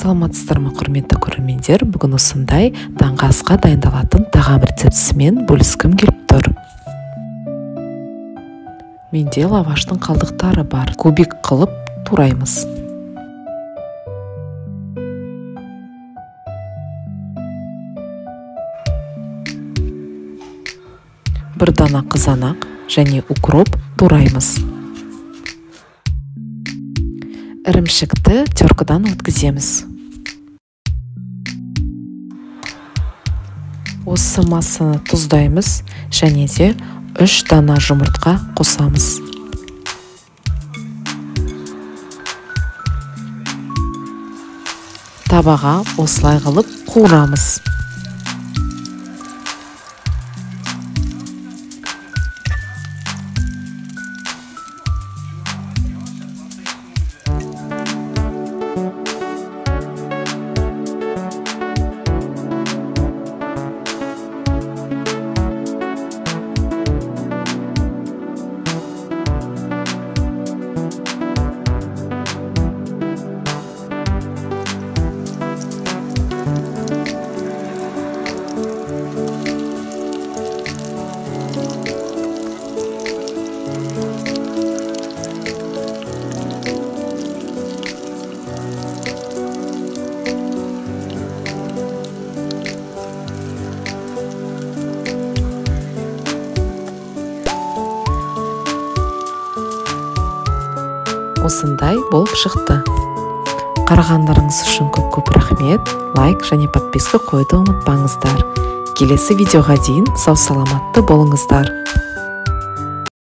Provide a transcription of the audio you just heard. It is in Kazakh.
Саламатсыздар ма, құрметті көрермендер? Бүгін осындай таңғы асқа дайындалатын тағам рецептісімен бөліскім келіп тұр. Менде лаваштың қалдықтары бар. Кубик қылып тураймыз. Бір дана қызанақ және укроп тураймыз. Ірімшікті теркадан өткіземіз. Осы массаны тұздаймыз және де 3 дана жұмыртқа қосамыз. Табаға осылай қылып қуырамыз. Осындай болып шықты. Қарағандарыңыз үшін көп рахмет. Лайк және подписка қойды ұмытпаңыздар. Келесі видеоға дейін сау саламатты болыңыздар.